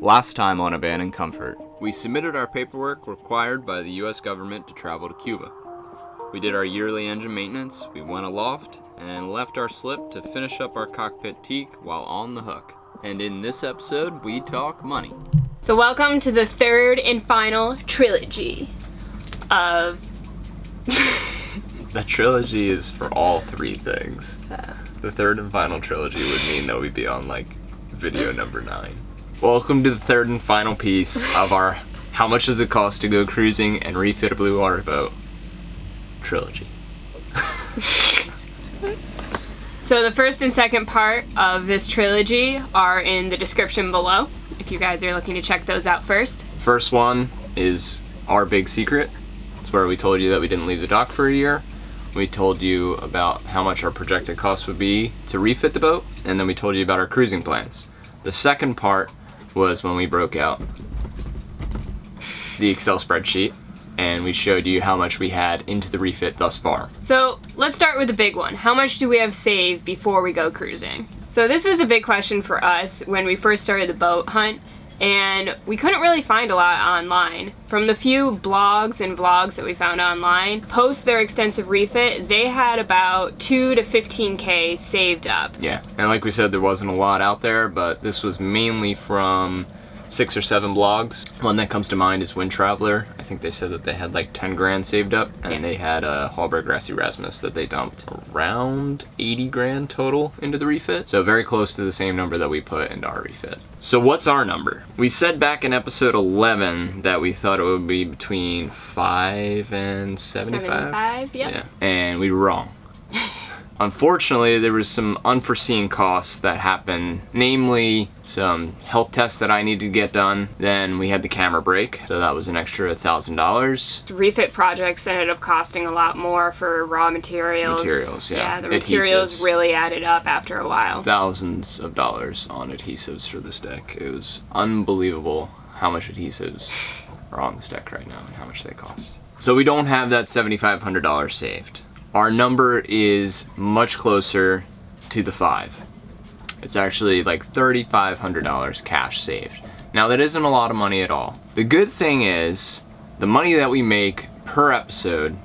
Last time on Abandoned Comfort, we submitted our paperwork required by the US government to travel to Cuba. We did our yearly engine maintenance, we went aloft, and left our slip to finish up our cockpit teak while on the hook. And in this episode, we talk money. So welcome to the third and final trilogy of... The trilogy is for all three things. The third and final trilogy would mean that we'd be on like video number 9. Welcome to the third and final piece of our How Much Does It Cost to Go Cruising and Refit a Blue Water Boat trilogy. So the first and second part of this trilogy are in the description below, if you guys are looking to check those out first. First one is our big secret. It's where we told you that we didn't leave the dock for a year. We told you about how much our projected cost would be to refit the boat, and then we told you about our cruising plans. The second part was when we broke out the Excel spreadsheet and we showed you how much we had into the refit thus far. So let's start with the big one. How much do we have saved before we go cruising? So this was a big question for us when we first started the boat hunt, and we couldn't really find a lot online. From the few blogs and vlogs that we found online, post their extensive refit, they had about 2 to 15K saved up. Yeah, and like we said, there wasn't a lot out there, but this was mainly from 6 or 7 blogs. One that comes to mind is Wind Traveler. I think they said that they had like 10 grand saved up, and they had a Hallberg Grassy Rasmus that they dumped around 80 grand total into the refit. So very close to the same number that we put into our refit. So what's our number? We said back in episode 11 that we thought it would be between 5 and 75. 75, yep. Yeah, and we were wrong. Unfortunately, there was some unforeseen costs that happened, namely some health tests that I needed to get done. Then we had the camera break, so that was an extra $1,000. Refit projects ended up costing a lot more for raw materials. Materials, yeah. Yeah, the materials Adhesives. really added up after a while. Thousands of dollars on adhesives for this deck. It was unbelievable how much adhesives are on this deck right now and how much they cost. So we don't have that $7,500 saved. Our number is much closer to the 5. It's actually like $3,500 cash saved. Now that isn't a lot of money at all. The good thing is the money that we make per episode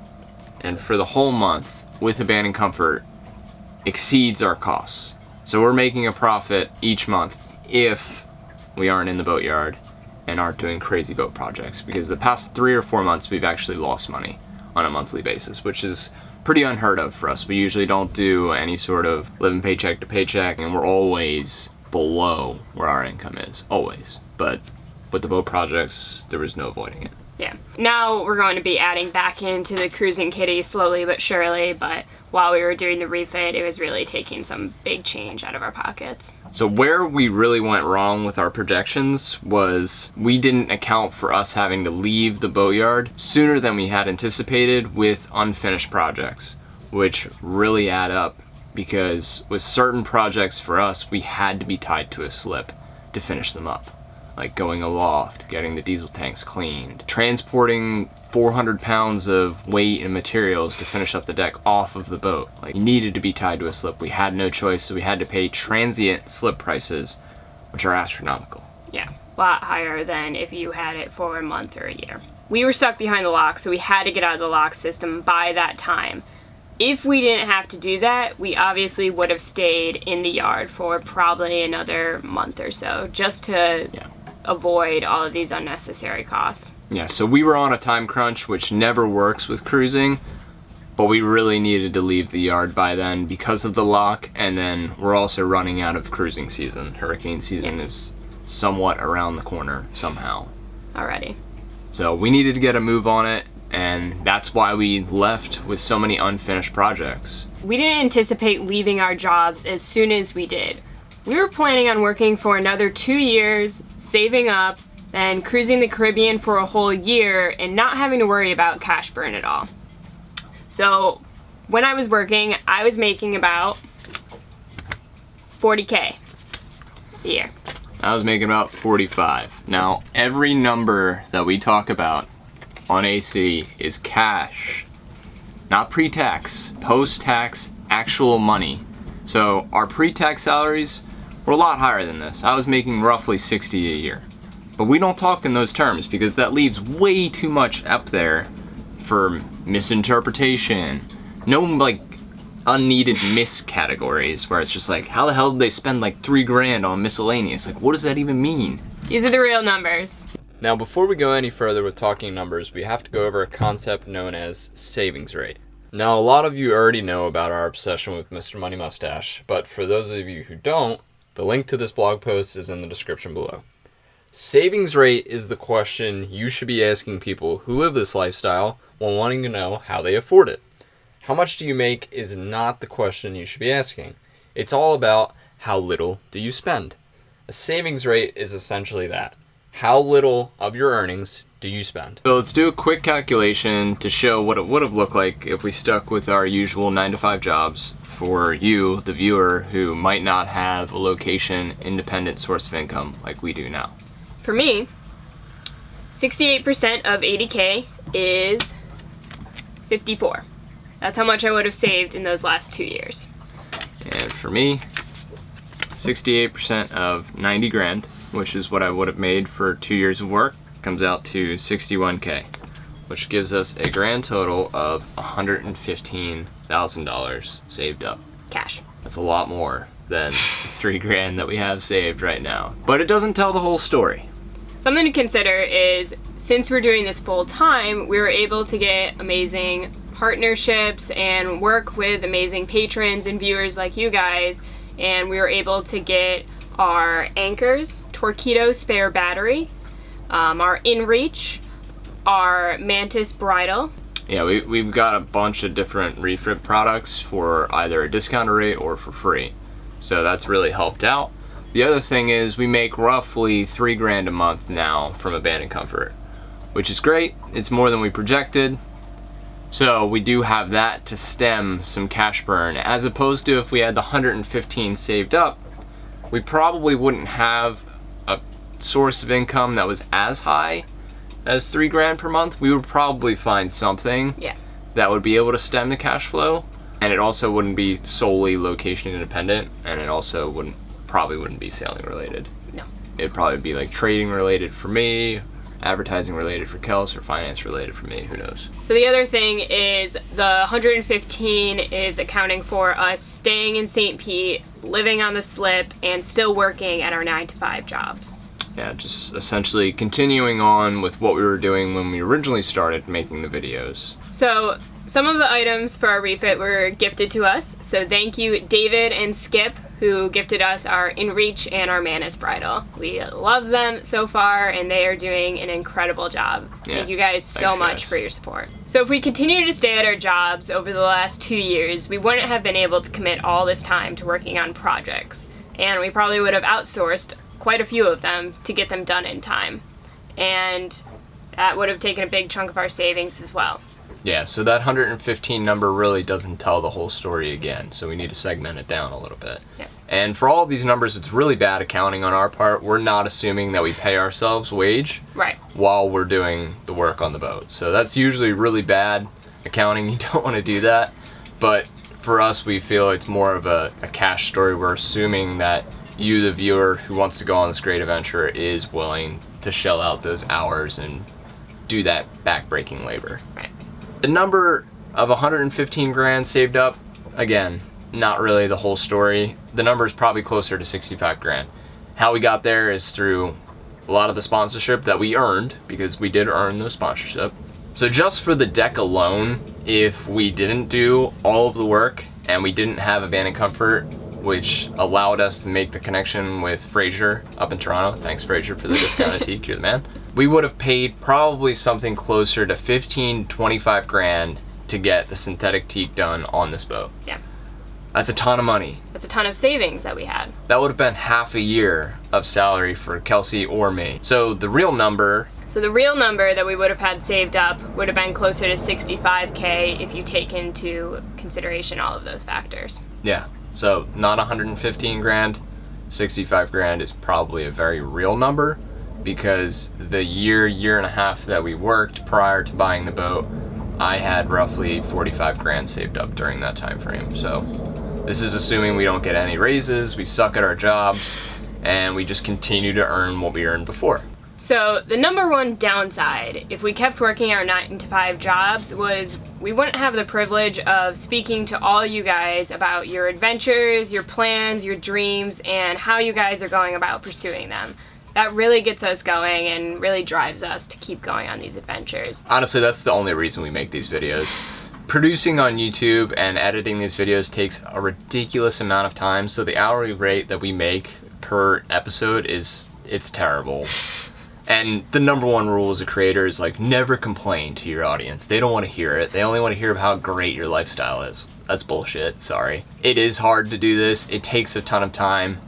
and for the whole month with Abandoned Comfort exceeds our costs. So we're making a profit each month if we aren't in the boatyard and aren't doing crazy boat projects, because the past 3 or 4 months we've actually lost money on a monthly basis, which is pretty unheard of for us. We usually don't do any sort of living paycheck to paycheck, and we're always below where our income is, always. But with the boat projects, there was no avoiding it. Yeah. Now we're going to be adding back into the cruising kitty slowly but surely, but while we were doing the refit, it was really taking some big change out of our pockets. So where we really went wrong with our projections was we didn't account for us having to leave the boatyard sooner than we had anticipated with unfinished projects, which really add up because with certain projects for us, we had to be tied to a slip to finish them up. Like going aloft, getting the diesel tanks cleaned, transporting 400 pounds of weight and materials to finish up the deck off of the boat. Like, we needed to be tied to a slip. We had no choice, so we had to pay transient slip prices, which are astronomical. Yeah, a lot higher than if you had it for a month or a year. We were stuck behind the lock, so we had to get out of the lock system by that time. If we didn't have to do that, we obviously would have stayed in the yard for probably another month or so, just to avoid all of these unnecessary costs. Yeah, so we were on a time crunch, which never works with cruising, but we really needed to leave the yard by then because of the lock, and then we're also running out of cruising season. Hurricane season is somewhat around the corner somehow. Already. So we needed to get a move on it, and that's why we left with so many unfinished projects. We didn't anticipate leaving our jobs as soon as we did. We were planning on working for another 2 years, saving up, then cruising the Caribbean for a whole year and not having to worry about cash burn at all. So when I was working, I was making about 40K a year. I was making about 45. Now, every number that we talk about on AC is cash, not pre-tax, post-tax, actual money. So our pre-tax salaries were a lot higher than this. I was making roughly 60 a year. But we don't talk in those terms because that leaves way too much up there for misinterpretation. No like unneeded miscategories where it's just like, how the hell did they spend like $3,000 on miscellaneous? Like, what does that even mean? These are the real numbers. Now, before we go any further with talking numbers, we have to go over a concept known as savings rate. Now, a lot of you already know about our obsession with Mr. Money Mustache, but for those of you who don't, the link to this blog post is in the description below. Savings rate is the question you should be asking people who live this lifestyle while wanting to know how they afford it. How much do you make is not the question you should be asking. It's all about how little do you spend. A savings rate is essentially that. How little of your earnings do you spend? So let's do a quick calculation to show what it would have looked like if we stuck with our usual 9-to-5 jobs for you, the viewer, who might not have a location-independent source of income like we do now. For me, 68% of 80K is 54. That's how much I would have saved in those last 2 years. And for me, 68% of 90 grand, which is what I would have made for 2 years of work, comes out to 61K, which gives us a grand total of $115,000 saved up. Cash. That's a lot more than $3,000 that we have saved right now. But it doesn't tell the whole story. Something to consider is, since we're doing this full time, we were able to get amazing partnerships and work with amazing patrons and viewers like you guys, and we were able to get our anchors, Torpedo spare battery, our InReach, our Mantis bridle. Yeah, we've got a bunch of different refit products for either a discounted rate or for free. So that's really helped out. The other thing is we make roughly $3,000 a month now from Abandoned Comfort, which is great. It's more than we projected. So we do have that to stem some cash burn, as opposed to if we had the 115 saved up, we probably wouldn't have a source of income that was as high as $3,000 per month. We would probably find something that would be able to stem the cash flow, and it also wouldn't be solely location independent, and it also probably wouldn't be sailing related. No. It'd probably be like trading related for me, advertising related for Kelsey, or finance related for me, who knows. So the other thing is the 115 is accounting for us staying in St. Pete, living on the slip, and still working at our 9-to-5 jobs. Yeah, just essentially continuing on with what we were doing when we originally started making the videos. So some of the items for our refit were gifted to us, so thank you David and Skip, who gifted us our InReach and our Mantis bridle. We love them so far, and they are doing an incredible job. Yeah, thank you guys so much for your support. So if we continue to stay at our jobs over the last 2 years, we wouldn't have been able to commit all this time to working on projects, and we probably would have outsourced quite a few of them to get them done in time, and that would have taken a big chunk of our savings as well. Yeah, so that 115 number really doesn't tell the whole story again, so we need to segment it down a little bit. Yeah. And for all of these numbers, it's really bad accounting on our part. We're not assuming that we pay ourselves wage while we're doing the work on the boat. So that's usually really bad accounting. You don't want to do that. But for us, we feel it's more of a cash story. We're assuming that you, the viewer who wants to go on this great adventure, is willing to shell out those hours and do that back-breaking labor. Right. The number of 115 grand saved up, again, not really the whole story. The number is probably closer to 65 grand. How we got there is through a lot of the sponsorship that we earned, because we did earn those sponsorship. So just for the deck alone, if we didn't do all of the work and we didn't have Abandoned Comfort, which allowed us to make the connection with Fraser up in Toronto. Thanks, Fraser, for the discounted teak. You're the man. We would have paid probably something closer to 15, 25 grand to get the synthetic teak done on this boat. Yeah. That's a ton of money. That's a ton of savings that we had. That would have been half a year of salary for Kelsey or me. So the real number that we would have had saved up would have been closer to 65K if you take into consideration all of those factors. Yeah. So not 115 grand, 65 grand is probably a very real number, because the year and a half that we worked prior to buying the boat, I had roughly 45 grand saved up during that time frame. So this is assuming we don't get any raises, we suck at our jobs, and we just continue to earn what we earned before. So the number one downside, if we kept working our 9-to-5 jobs, was we wouldn't have the privilege of speaking to all you guys about your adventures, your plans, your dreams, and how you guys are going about pursuing them. That really gets us going and really drives us to keep going on these adventures. Honestly, that's the only reason we make these videos. Producing on YouTube and editing these videos takes a ridiculous amount of time, so the hourly rate that we make per episode it's terrible. And the number one rule as a creator is like, never complain to your audience. They don't want to hear it. They only want to hear how great your lifestyle is. That's bullshit, sorry. It is hard to do this. It takes a ton of time,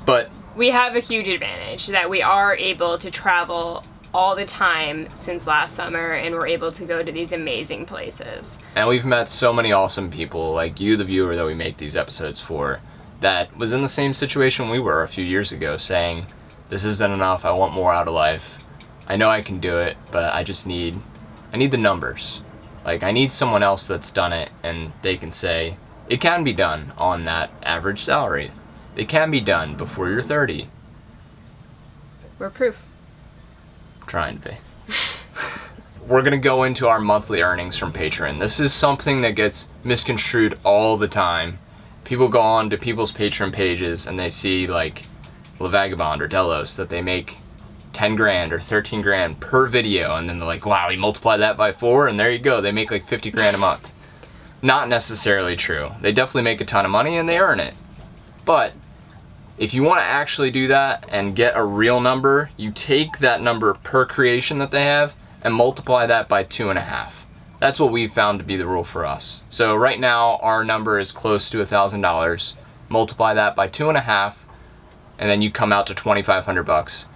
but we have a huge advantage that we are able to travel all the time since last summer, and we're able to go to these amazing places. And we've met so many awesome people like you, the viewer that we make these episodes for, that was in the same situation we were a few years ago, saying, this isn't enough, I want more out of life. I know I can do it, but I need the numbers. Like, I need someone else that's done it and they can say, it can be done on that average salary. It can be done before you're 30. We're proof. Trying to be. We're gonna go into our monthly earnings from Patreon. This is something that gets misconstrued all the time. People go on to people's Patreon pages and they see like La Vagabond or Delos that they make 10 grand or 13 grand per video, and then they're like, wow, you multiply that by 4 and there you go, they make like 50 grand a month. Not necessarily true. They definitely make a ton of money and they earn it. But if you want to actually do that and get a real number, you take that number per creation that they have and multiply that by 2.5. That's what we've found to be the rule for us. So right now our number is close to $1,000. Multiply that by 2.5, and then you come out to 2,500 bucks.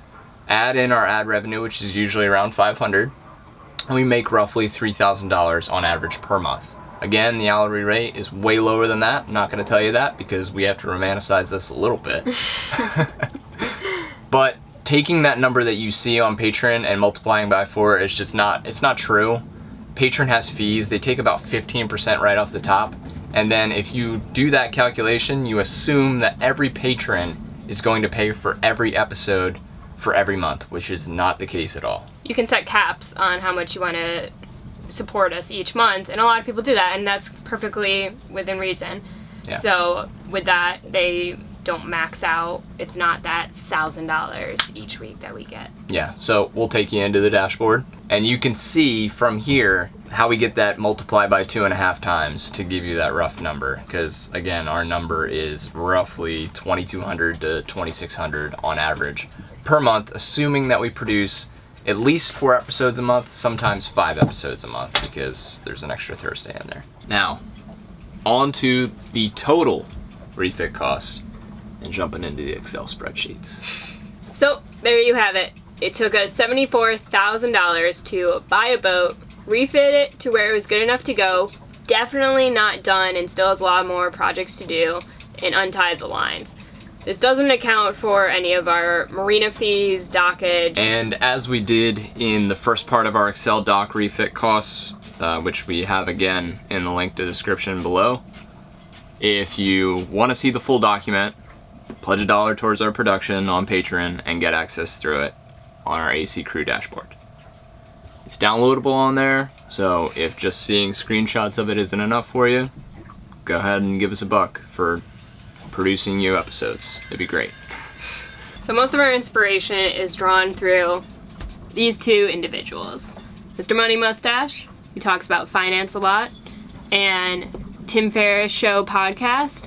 Add in our ad revenue, which is usually around 500, and we make roughly $3,000 on average per month. Again, the hourly rate is way lower than that. I'm not going to tell you that because we have to romanticize this a little bit. But taking that number that you see on Patreon and multiplying by 4 is just it's not true. Patreon has fees. They take about 15% right off the top. And then if you do that calculation, you assume that every patron is going to pay for every episode for every month, which is not the case at all. You can set caps on how much you want to support us each month, and a lot of people do that, and that's perfectly within reason. Yeah. So with that, they don't max out. It's not that $1,000 each week that we get. Yeah, so we'll take you into the dashboard, and you can see from here how we get that multiplied by 2.5 times to give you that rough number, because again, our number is roughly $2,200 to $2,600 on average per month, assuming that we produce at least 4 episodes a month, sometimes 5 episodes a month, because there's an extra Thursday in there. Now, on to the total refit cost, and jumping into the Excel spreadsheets. So there you have it. It took us $74,000 to buy a boat, refit it to where it was good enough to go, definitely not done and still has a lot more projects to do, and untie the lines. This doesn't account for any of our marina fees, dockage. And as we did in the first part of our Excel dock refit costs, which we have again in the link to the description below, if you want to see the full document, pledge $1 towards our production on Patreon and get access through it on our AC Crew dashboard. It's downloadable on there, so if just seeing screenshots of it isn't enough for you, go ahead and give us $1 for producing new episodes. It'd be great. So most of our inspiration is drawn through these two individuals. Mr. Money Mustache, who talks about finance a lot, and Tim Ferriss Show podcast.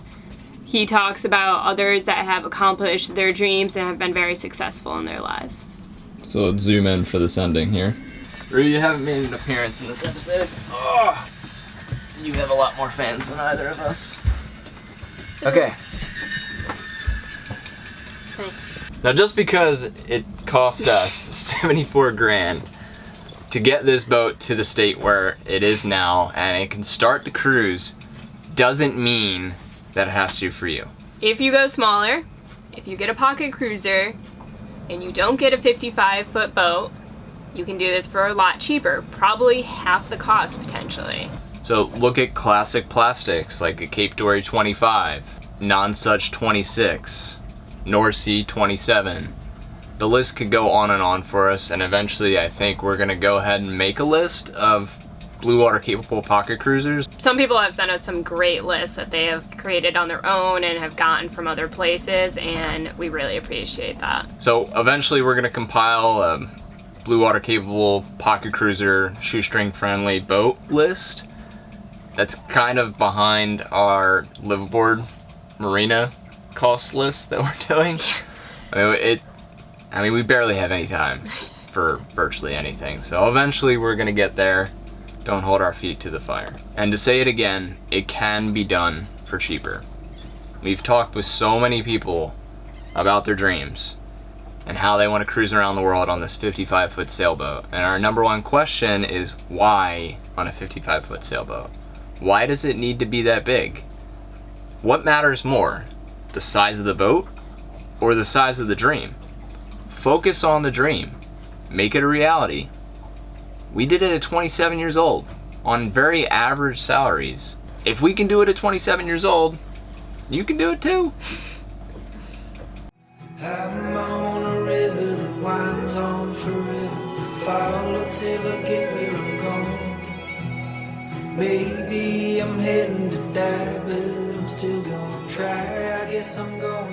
He talks about others that have accomplished their dreams and have been very successful in their lives. So let's zoom in for this ending here. Rue, you haven't made an appearance in this episode. Oh, you have a lot more fans than either of us. Okay. Thanks. Now, just because it cost us 74 grand to get this boat to the state where it is now and it can start to cruise, doesn't mean that it has to for you. If you go smaller, if you get a pocket cruiser, and you don't get a 55-foot boat, you can do this for a lot cheaper, probably half the cost potentially. So look at classic plastics like a Cape Dory 25, Non-Such 26, North Sea 27. The list could go on and on for us, and eventually I think we're gonna go ahead and make a list of blue water capable pocket cruisers. Some people have sent us some great lists that they have created on their own and have gotten from other places, and we really appreciate that. So eventually we're gonna compile a blue water capable pocket cruiser shoestring friendly boat list that's kind of behind our liveaboard marina cost list that we're doing. I mean, we barely have any time for virtually anything, so eventually we're gonna get there. Don't hold our feet to the fire. And to say it again, it can be done for cheaper. We've talked with so many people about their dreams and how they want to cruise around the world on this 55-foot sailboat. And our number one question is, why on a 55-foot sailboat? Why does it need to be that big? What matters more, the size of the boat or the size of the dream? Focus on the dream. Make it a reality. We did it at 27 years old on very average salaries. If we can do it at 27 years old, you can do it too. I'm on a river that winds on forever. Follow till I get where I'm going. Maybe I'm heading to die, but I'm still gonna try. I guess I'm going.